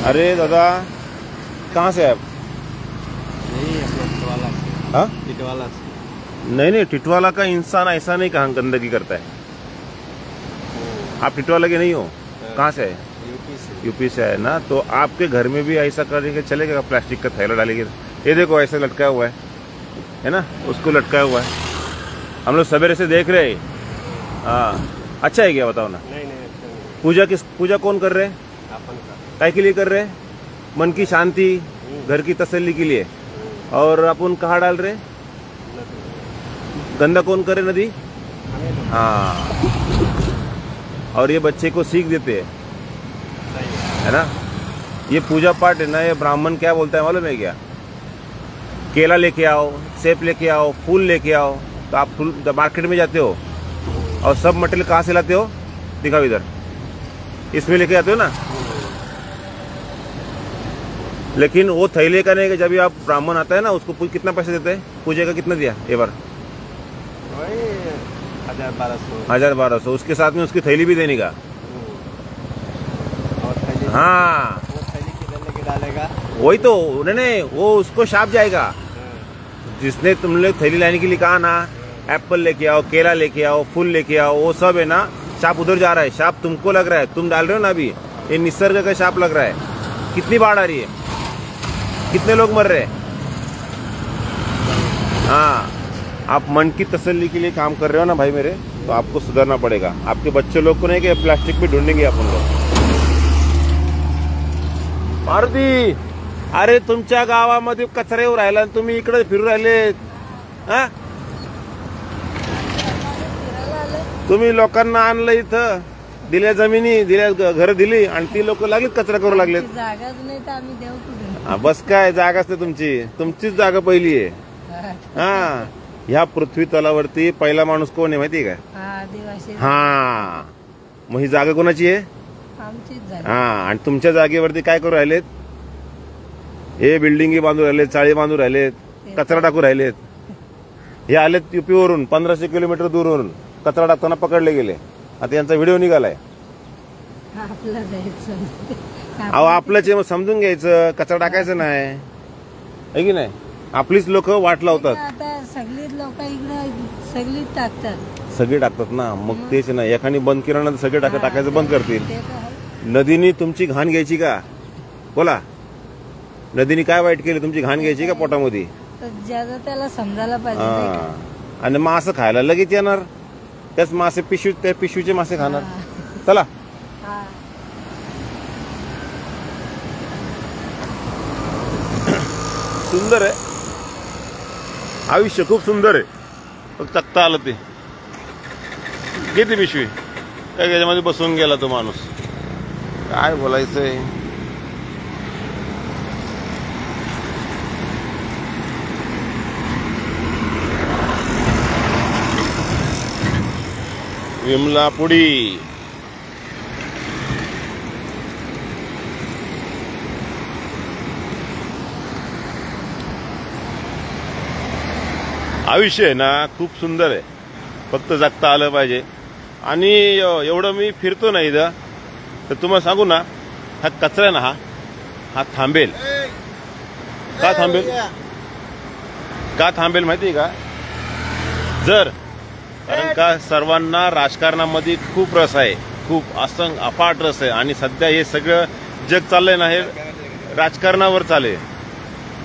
अरे दादा, कहाँ से आप? नहीं, अपना टिटवाला से। हाँ, टिटवाला से। नहीं, टिटवाला का इंसान ऐसा नहीं कहाँ गंदगी करता है। आप टिटवाला के नहीं हो? कहाँ से है? यूपी से। यूपी से है ना, तो आपके घर में भी ऐसा करेंगे चलेगा? प्लास्टिक का थैला डालेंगे, ये देखो ऐसे लटका हुआ है ना, उसको लटका हुआ है। हम लोग सवेरे से देख रहे हैं। हाँ, अच्छा है क्या, बताओ ना। नहीं अच्छा नहीं। पूजा कौन कर रहे हैं? अपन का। काय के लिए कर रहे हैं? मन की शांति, घर की तसल्ली के लिए। और अपन कहाँ डाल रहे? गंदा कौन करे? नदी। हाँ, और ये बच्चे को सीख देते हैं, है ना। ये पूजा पाठ है ना, ये ब्राह्मण क्या बोलता है मालूम है क्या? केला लेके आओ, सेब लेके आओ, फूल लेके आओ। तो आप फूल मार्केट में जाते हो और सब मटेरियल कहाँ से लाते हो? दिखाओ इधर, इसमें लेके आते हो ना। लेकिन वो थैले का नहीं कि जब आप ब्राह्मण आता है ना, उसको कितना पैसे देते हैं? पूजा का कितना दिया ये बार? वही 1000-1200। 1000-1200, उसके साथ में उसकी थैली भी देने का। और थैली, हाँ, वो थैली किधर लेके डालेगा? वही तो, नहीं, वो उसको शाप जाएगा। जिसने तुम लोग थैली लाने के लिए कहा ना, एप्पल लेके आओ, केला लेके आओ, फूल लेके आओ, वो सब है ना, शाप उधर जा रहा है। शाप तुमको लग रहा है, तुम डाल रहे हो ना अभी, ये निसर्ग का शाप लग रहा है। कितनी बाढ़ आ रही है, कितने लोग मर रहे हैं। हाँ, आप मन की तसल्ली के लिए काम कर रहे हो ना भाई मेरे, तो आपको सुधरना पड़ेगा। आपके बच्चे लोग को नहीं कि प्लास्टिक भी ढूंढेंगे अपन लोग। मारुती, अरे तुमच्या गावामध्ये कचरे राहिला, तुम्ही इकडे फिरू राहिले। हा, तुम्ही लोकांना आणलं, इथं दिल्या जमिनी, दिल्या घर दिली, आणि ती लोक लागलीत कचरा करू लागलेत। जागाच नाही तर आम्ही देऊ कुठे? बस काय, जागाच नाही तुमचीच जागा पहिली आहे। हा, ह्या पृथ्वी तलावरती पहिला माणूस कोण आहे माहिती आहे का? आदिवासी। हा, मग ही जागा कोणाची आहे? आमचीच जागा। हा, आणि तुमच्या जागेवरती काय करू राहिलेत? हे बिल्डिंगी बांधू राहिलेत, चाळी बांधू राहिलेत, कचरा टाकू राहिलेत। हे आलेत युपी वरून, 1500 किलोमीटर दूरवरून कचरा टाकताना पकडले गेले। आता यांचा व्हिडिओ निघालाय। आपलं जायचं, अहो आपलंच आहे, मग समजून घ्यायचं, कचरा टाकायचं नाही, आहे की नाही? आपलीच लोक वाट लावतात। आता सगळीच लोक इकडे सगळीच टाकतात, सगळे टाकतात ना, मग तेच ना, एखादी बंद केलं ना, सगळे टाकायचं बंद करतील। ते तर आहे। नदीनी तुमची घाण घ्यायची का? बोला, नदीने काय वाईट केलं? तुमची घाण घ्यायची का पोटामध्ये? तर ज्यादा त्याला समजायला पाहिजे नाही का? आणि मासे खायला लगेच येणार, त्याच मासे त्या पिशवीचे मासे खाणार। चला, हा, सुंदर आहे आयुष्य, खूप सुंदर आहे। फक्त चकता आलं ते किती पिशवी काय, त्याच्यामध्ये बसून गेला तो माणूस। काय बोलायचंय? विमला पुडी, आयुष्य आहे ना खूप सुंदर आहे, फक्त जगता आलं पाहिजे। आणि एवढं मी फिरतो ना इथं, तर तुम्हाला सांगू ना, हा कचरा ना, हा थांबेल का? थांबेल माहिती आहे का? जर, कारण का सर्वांना राजकारणामध्ये खूप रस आहे, खूप अफाट रस आहे। आणि सध्या हे सगळं जग चाललंय ना, हे राजकारणावर चालू आहे,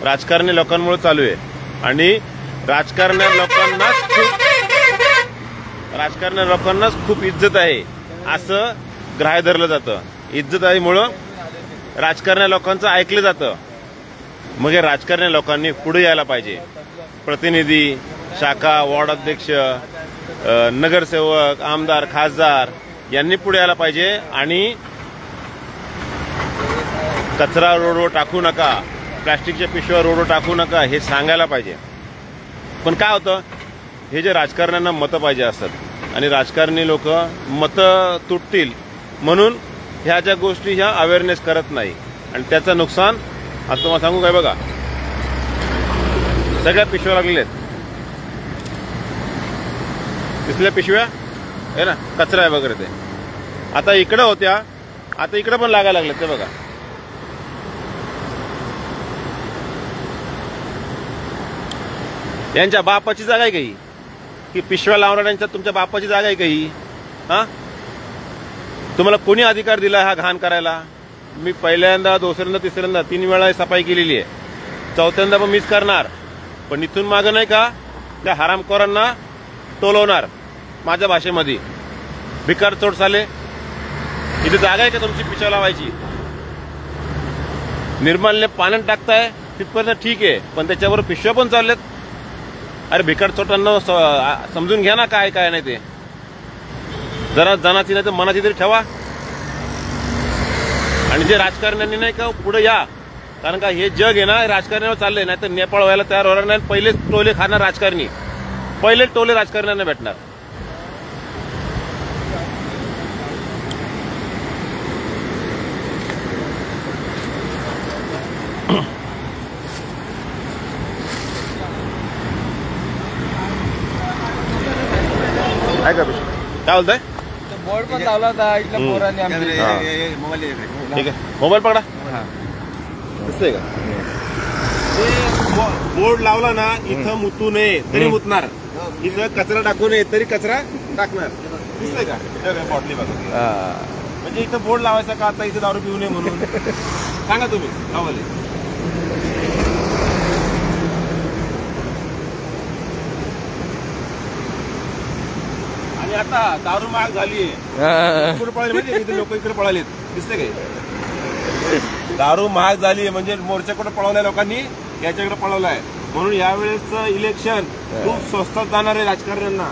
राजकारणी लोकांमुळे चालू आहे। आणि राजकारण्या लोकांनाच खूप इज्जत आहे असं ग्राह्य धरलं जातं। इज्जत आहे मुळे राजकारण्या लोकांचं ऐकलं जातं। मग हे राजकारण्या लोकांनी पुढे यायला पाहिजे। प्रतिनिधी, शाखा, वॉर्ड अध्यक्ष, नगरसेवक, आमदार, खासदार यांनी पुढे यायला पाहिजे आणि कचरा रोडवर टाकू नका, प्लास्टिकच्या पिशव्या रोडवर टाकू नका हे सांगायला पाहिजे। पण काय होतं, हे जे राजकारण्यांना मतं पाहिजे असतात आणि राजकारणी लोक मतं तुटतील म्हणून ह्या ज्या गोष्टी ह्या अवेअरनेस करत नाही, आणि त्याचं नुकसान आता तुम्हाला सांगू काय? बघा, सगळ्या पिशव्या लागलेल्या आहेत, दिसल्या पिशव्या आहे ना, कचरा आहे वगैरे ते। आता इकडं होत्या, आता इकडं पण लागायला लागलेत ते बघा। यांच्या बापाची जागा आहे काही की पिशव्या लावणाऱ्यांच्या तुमच्या बापाची जागा आहे काही? हा, तुम्हाला कोणी अधिकार दिला हा घाण करायला? मी पहिल्यांदा, दुसऱ्यांदा, तिसऱ्यांदा 3 वेळा सफाई केलेली आहे. चौथ्यांदा पण मीच करणार. पण इथून मागं नाही का त्या हरामखोरांना टोलवणार माझ्या भाषेमध्ये. भिकार चोट साले, इथे जागा आहे का तुमची पिशव्या लावायची? निर्माल्य पाण्यात टाकताय तिथपर्यंत ठीक आहे, पण त्याच्यावर पिशव्या पण चालल्यात. अरे भिकार चोटांना समजून घ्या ना काय काय नाही ते. जरा जनाची नाही तर मनाची तरी ठेवा. आणि जे राजकारण्यांनी नाही का पुढे या, कारण का हे जग आहे ना राजकारण्यावर चाललंय. नाही तर नेपाळ व्हायला तयार होणार नाही. पहिलेच टोले खाणार राजकारणी, पहिले टोले राजकारण्यांना भेटणार. काय का काय बोलताय? बोर्ड पण लावला होता इथल्या पोरांनी आमच्या. ठीक आहे, मोबाईल पकडा. दिसतंय का? बोर्ड लावला ना, इथं मुतू नये तरी मुतणार, इथं कचरा टाकू नये तरी कचरा टाकणार. दिसतंय का? बॉटली बघा. म्हणजे इथं बोर्ड लावायचा का आता इथं दारू पिऊ नये म्हणून? सांगा तुम्ही लावाले. आणि आता दारू महाग झालीये. कुठे पळाले म्हणजे इथे लोक इकडे पळालेत. दिसते काय? दारू महाग झाली म्हणजे मोर्चाकडे पळवलाय लोकांनी, याच्याकडे पळवलाय. म्हणून यावेळेस इलेक्शन खूप स्वस्तात जाणार आहे राजकारण्यांना.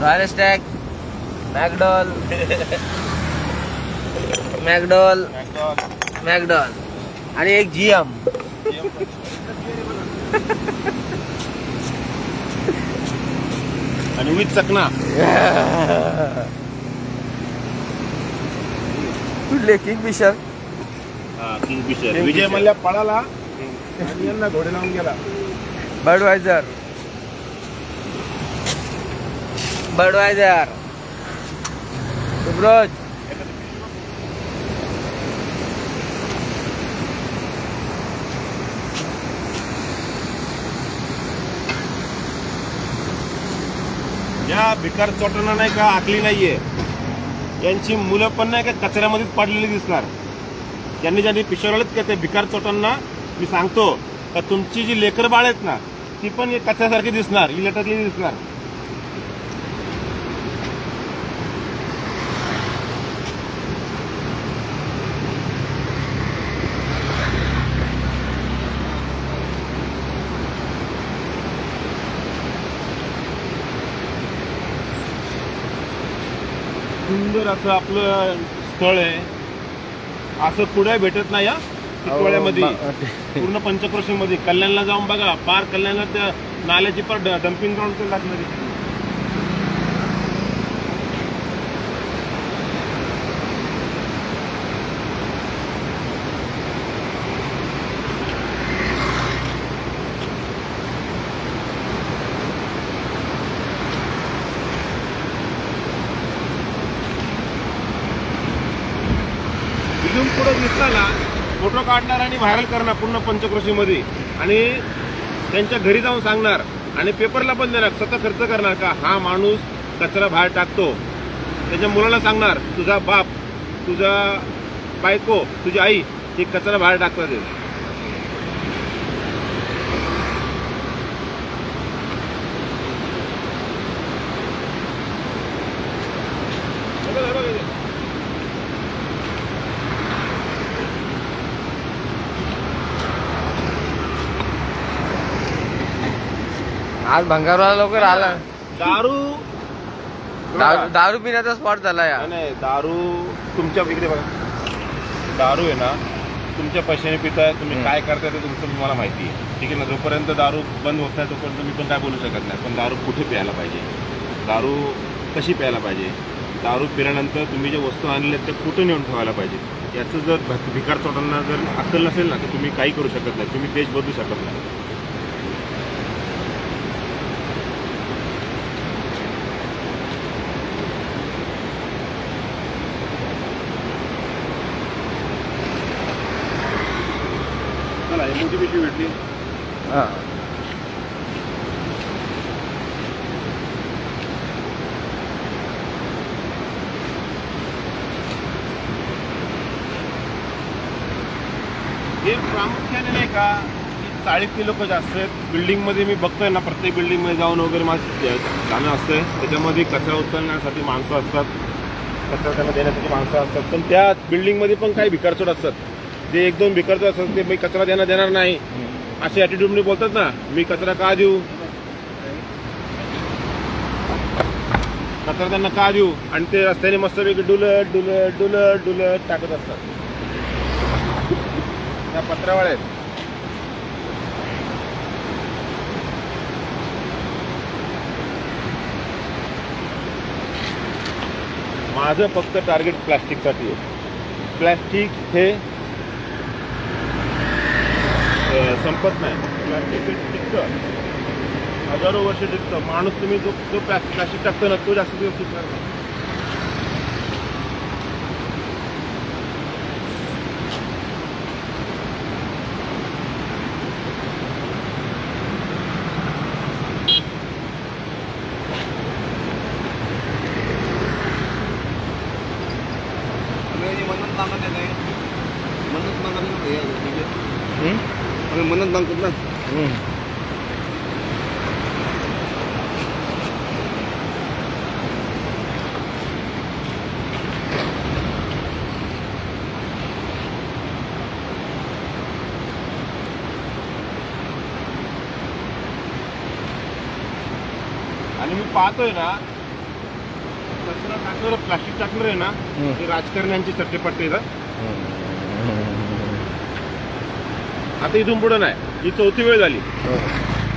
रॉयल स्टॅग, मॅकडॉल, मॅकडॉल आणि एक GM. आणि विथ चकना. कुठले? किंगफिशर. किंगफिशर. विजय मल्ल्या पळाला आणि यांना घोडे लावून गेला. बडवायझर, सुब्रोज. या भिकार चोटांना नाही का आकली नाहीये. यांची मुलं पण नाही का कचऱ्यामध्येच पडलेली दिसणार. त्यांनी ज्यांनी पिशवलेत का ते भिकार चोटांना मी सांगतो का तुमची जी लेकर बाळ आहेत ना ती पण कचऱ्यासारखी दिसणार, इलेक्ट्रिकली दिसणार. सुंदर असं आपलं स्थळ आहे. असं कुठे भेटत नाही. या टिटवाळ्यामध्ये पूर्ण पंचक्रोशीमध्ये कल्याणला जाऊन बघा. पार कल्याणला त्या नाल्याची पार डम्पिंग ग्राउंड ते लागणार. इथून पुढे दिसला ना फोटो काढणार आणि व्हायरल करणार पूर्ण पंचक्रोशीमध्ये. आणि त्यांच्या घरी जाऊन सांगणार आणि पेपरला पण देणार. स्वतः खर्च करणार का हा माणूस कचरा बाहेर टाकतो. त्याच्या मुलाला सांगणार तुझा बाप, तुझा बायको, तुझी आई हे कचरा बाहेर टाकतात. आज भंगारवाला लवकर आला. दारू पिण्याचा स्पॉट झाला यार. नाही, दारू तुमच्या इकडे बघा. दारू आहे ना तुमच्या पैशाने पिताय. तुम्ही काय करताय ते तुमचं तुम्हाला माहिती आहे. ठीक आहे ना. जोपर्यंत दारू बंद होत नाही तोपर्यंत मी पण काय बोलू शकत नाही. पण दारू कुठे प्यायला पाहिजे, दारू कशी प्यायला पाहिजे दारू पिल्यानंतर तुम्ही जे वस्तू आणल्या त्या कुठे नेऊन ठेवायला पाहिजे. याचं जर भिकार चोटांना जर अक्कल नसेल ना तर तुम्ही काही करू शकत नाही, तुम्ही देश बदलू शकत नाही. चला मोठी पिशवी भेटली. हां हे प्रामुख्याने नाही का चाळीतली लोक जास्त आहेत. बिल्डिंगमध्ये मी बघतोय ना, प्रत्येक बिल्डिंगमध्ये जाऊन वगैरे माझं जाणं असतंय. त्याच्यामध्ये कचरा उचलण्यासाठी माणसं असतात, कचरा त्यांना देण्यासाठी माणसं असतात. पण त्या बिल्डिंगमध्ये पण काही भिकारचोट असतात. जे एक दोन भिकारचोट असतात ते मी कचरा देणार नाही असे ॲटिट्यूडने बोलतात ना. मी कचरा का देऊ, कचरा त्यांना का देऊ, आणि ते रस्त्याने मस्तपैकी डुलत डुलत डुलत डुलत टाकत असतात. त्या पत्रावळ आहेत. माझं फक्त टार्गेट प्लास्टिकसाठी आहे. प्लास्टिक हे संपत नाही. प्लास्टिक टिकतं, हजारो वर्ष टिकतं. माणूस तुम्ही जो प्लास्टिक टाकतो ना तो जास्त दिवस टिकणार नाही. मन्नत मागतात ना. आणि मी पाहतोय ना कचरा टाकणार, प्लास्टिक टाकणार आहे ना, हे राजकारण्यांची चट्टेपट्टे येतात. आता इथून पुढे नाही, ही 4थी वेळ झाली.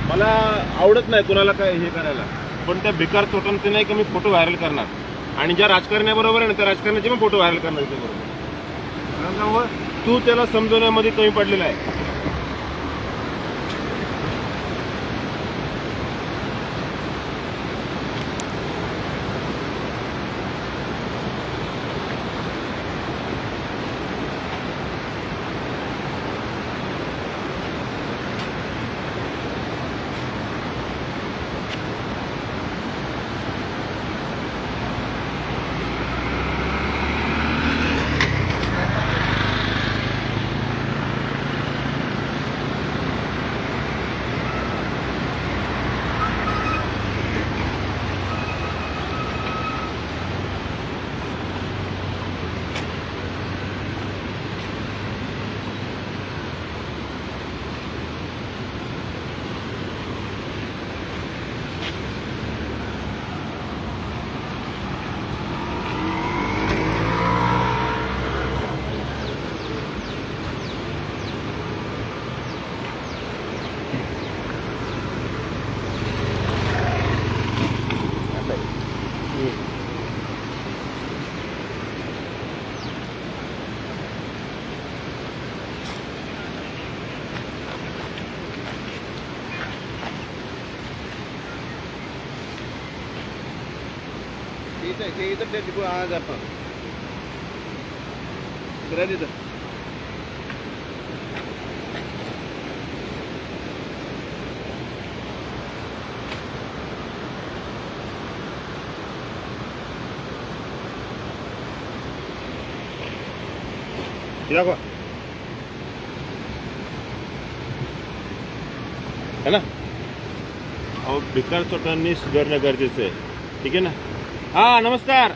मला आवडत नाही कुणाला काय हे करायला, पण त्या भिकार चोटांचे नाही की मी फोटो व्हायरल करणार. आणि ज्या राजकारण्याबरोबर आहे ना त्या राजकारण्याचे पण फोटो व्हायरल करणार त्याच्याबरोबर. कारण तू त्याला समजवण्यामध्ये कमी पडलेला आहे. इथं आज आपण तिथं दाखवा है ना. अहो भिकार चोटांनी सुधारणं गरजेचं आहे. ठीक आहे ना. हा नमस्कार.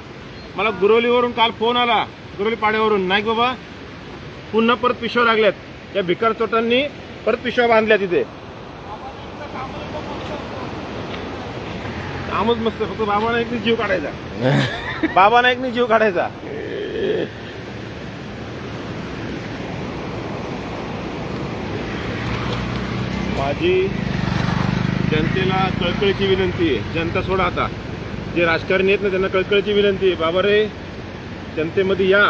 मला गुरवलीवरून काल फोन आला, गुरवली पाड्यावरून. नाही बाबा, पुन्हा परत पिशव्या लागल्यात. या भिकार चोटांनी परत पिशव्या बांधल्या तिथे. कामच मस्त. फक्त बाबा नाईकने जीव काढायचा. बाबा नाईकने जीव काढायचा. माझी जनतेला कळकळीची विनंती आहे, जनता सोडा आता. जे राजकारणी आहेत ना त्यांना कळकळीची विनंती आहे, बाबा रे जनतेमध्ये या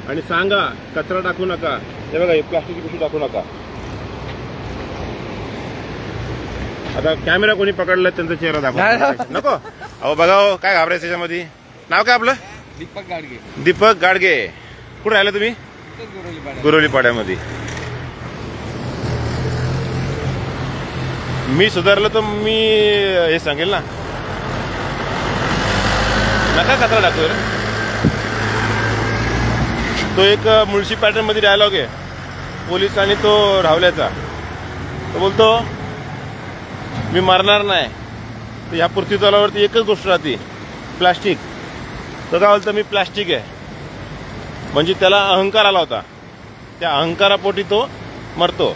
आणि सांगा कचरा टाकू नका. हे बघा, हे प्लास्टिकची पिशवी टाकू नका. आता कॅमेरा कोणी पकडला त्यांचा चेहरा दाखवा नको. अहो बघा, हो काय घाबरायचं त्याच्यामध्ये. नाव काय आपलं? दीपक गाडगे. दीपक गाडगे. कुठे राहिला तुम्ही? गुरोली पाड्यामध्ये. मी सुधारलं तर मी हे सांगेल ना, नका कचरा टाकू रे. तो एक मुळशी पॅटर्न मध्ये डायलॉग आहे पोलीस आणि तो रावल्याचा. तो बोलतो मी मारणार नाही. तर ह्या पृथ्वीतलावरती एकच गोष्ट राहते, प्लास्टिक. तो काय बोलतो, मी प्लास्टिक आहे. म्हणजे त्याला अहंकार आला होता, त्या अहंकारापोटी तो मरतो.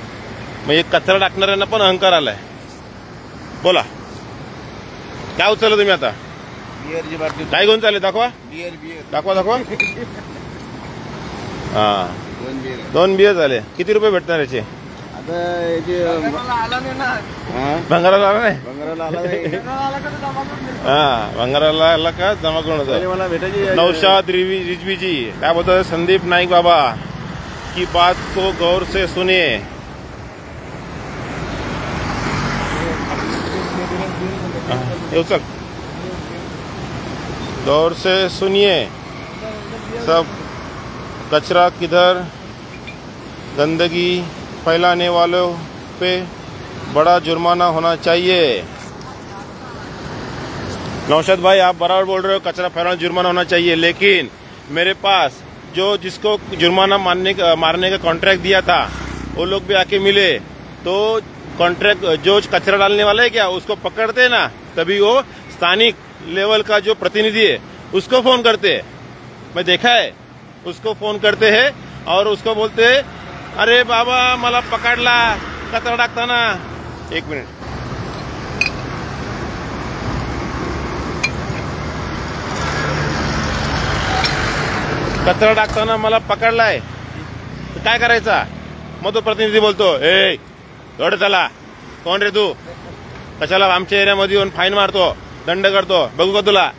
म्हणजे कचरा टाकणाऱ्यांना पण अहंकार आलाय. बोला काय उचललं तुम्ही आता? बिअरची बाटली. काय घेऊन चालले? दाखवा बिअर. दाखवा दाखवा. हा, 2 बिअर. 2 बियर झाले. किती रुपये भेटणार याचे? आता याची आला नाही ना. भंगाराला आला नाही? बंगाराला आला नाही. हा, भंगाराला आला का जमा करून होता. मला भेटायची. नौशाद रिजवी जी काय बोलतात? संदीप नाईक बाबा की बात को गौर से सुनिए. चल, गौर से सुनिए सब. कचरा किधर, गंदगी फैलाने वालों पे बड़ा जुर्माना होना चाहिए. नौशाद भाई आप बराबर बोल रहे हो, कचरा फैलाना जुर्माना होना चाहिए. लेकिन मेरे पास जो जिसको जुर्माना मारने का कॉन्ट्रैक्ट दिया था वो लोग भी आके मिले. तो कॉन्ट्रैक्ट जो कचरा डालने वाला है क्या, उसको पकड़ते ना, तभी वो स्थानिक लेवल का जो प्रतिनिधि है उसको फोन करते हैं. मैं देखा है, उसको फोन करते हैं और उसको बोलते हैं अरे बाबा मला पकडला कचरा टाकताना. 1 मिनिट. कचरा टाकताना मला पकडलाय तर काय करायचा? मग तो प्रतिनिधी बोलतो, ए एवढं चला, कोण रे तू, कशाला आमच्या एरियामध्ये येऊन फाईन मारतो, दंड करतो, बघू का तुला?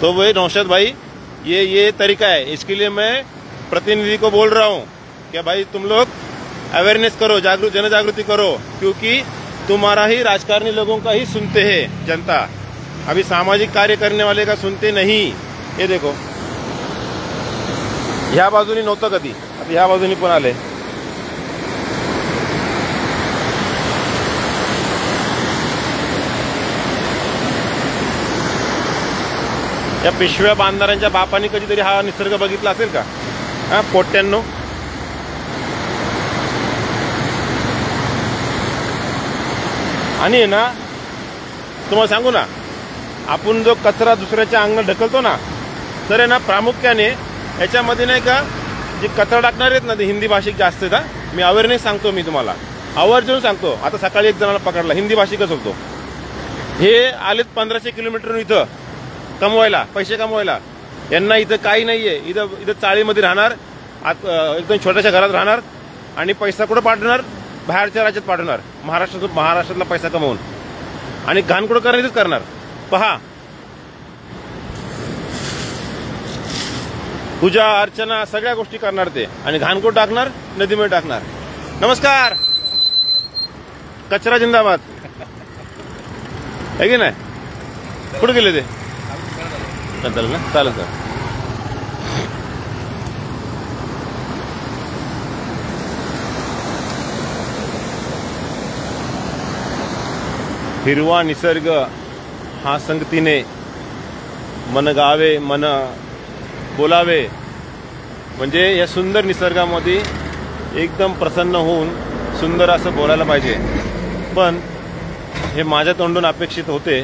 तो भाई नौशाद भाई ये तरीका है. इसके लिए मैं प्रतिनिधि को बोल रहा हूँ कि भाई तुम लोग अवेयरनेस करो, जन जागृति करो, क्योंकि तुम्हारा ही राजकारणी लोगों का ही सुनते हैं जनता. अभी सामाजिक कार्य करने वाले का सुनते नहीं. ये देखो, ह्या बाजूनी नव्हतं कधी, आता ह्या बाजूनी पण आले. या पिशव्या बांधणाऱ्यांच्या बापांनी कधीतरी हा निसर्ग बघितला असेल का? हा, पोट्यांनो. आणि ना तुम्हाला सांगू ना, आपण जो कचरा दुसऱ्याच्या अंगणात ढकलतो ना, तर आहे ना प्रामुख्याने याच्यामध्ये नाही का जे कचरा टाकणार आहेत ना ते हिंदी भाषिक जास्त आहेत. मी अवेअरनेस सांगतो, मी तुम्हाला आवर्जून सांगतो. आता सकाळी एक जणाला पकडला, हिंदी भाषिकच होतो. हे आलेत 1500 किलोमीटर इथं कमवायला, पैसे कमवायला. यांना इथं काही नाहीये. इथं चाळीमध्ये राहणार, एकदम छोट्याशा घरात राहणार आणि पैसा कुठं पाठवणार? बाहेरच्या राज्यात पाठवणार, महाराष्ट्रातला पैसा कमवून. आणि घाणकुड करण्याचंच करणार. पहा, पूजा अर्चना सगळ्या गोष्टी करणार ते, आणि घाणकुड टाकणार, नदीमध्ये टाकणार. नमस्कार. कचरा जिंदाबाद आहे की नाही? कुठे गेले ते? चालेल ना, चालेल सर. हिरवा निसर्ग हा संगतीने मन गावे, मन बोलावे. म्हणजे या सुंदर निसर्गामध्ये एकदम प्रसन्न होऊन सुंदर असं बोलायला पाहिजे. पण हे माझ्या तोंडून अपेक्षित होते,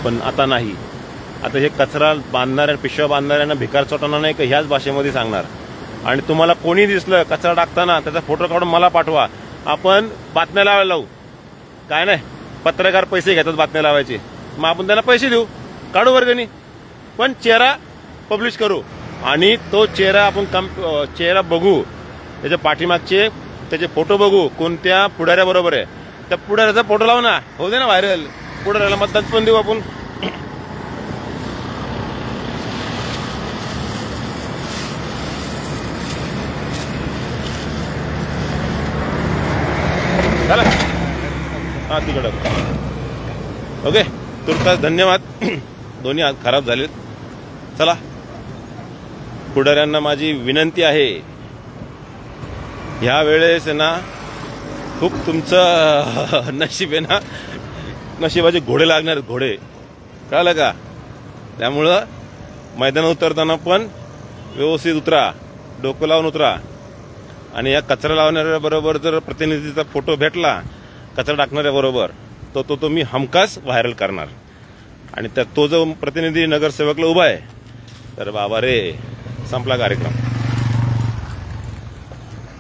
पण आता नाही. आता हे कचरा बांधणाऱ्या, पिशव्या बांधणाऱ्यांना भिकार चोटाना नाही का ह्याच भाषेमध्ये सांगणार. आणि तुम्हाला कोणी दिसलं कचरा टाकताना त्याचा फोटो काढून मला पाठवा, आपण बातम्या लावायला लावू. काय नाही, पत्रकार पैसे घेतात बातम्या लावायचे, मग आपण त्यांना पैसे देऊ, काढू वर्गणी, पण चेहरा पब्लिश करू. आणि तो चेहरा आपण चेहरा बघू, त्याच्या पाठीमागचे त्याचे फोटो बघू, कोणत्या पुढाऱ्याबरोबर आहे, त्या पुढाऱ्याचा फोटो लावू ना, होऊ दे ना व्हायरल. पुढाऱ्याला मतदान पण देऊ आपण. चला हा तिकडं. ओके, तुर्तास धन्यवाद. दोन्ही हात खराब झालेत. चला, पुढाऱ्यांना माझी विनंती आहे, ह्या वेळेस ना खूप तुमचं नशीब आहे ना, नशिबाचे घोडे लागणार आहेत, घोडे, कळलं का? त्यामुळं मैदानात उतरताना पण व्यवस्थित उतरा, डोकं लावून उतरा. आणि या कचरा लावणाऱ्याबरोबर जर प्रतिनिधीचा फोटो भेटला कचरा टाकणाऱ्याबरोबर, तो मी हमखास व्हायरल करणार. आणि तो जो प्रतिनिधी नगरसेवकला उभा आहे, तर बाबा रे, संपला कार्यक्रम.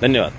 धन्यवाद.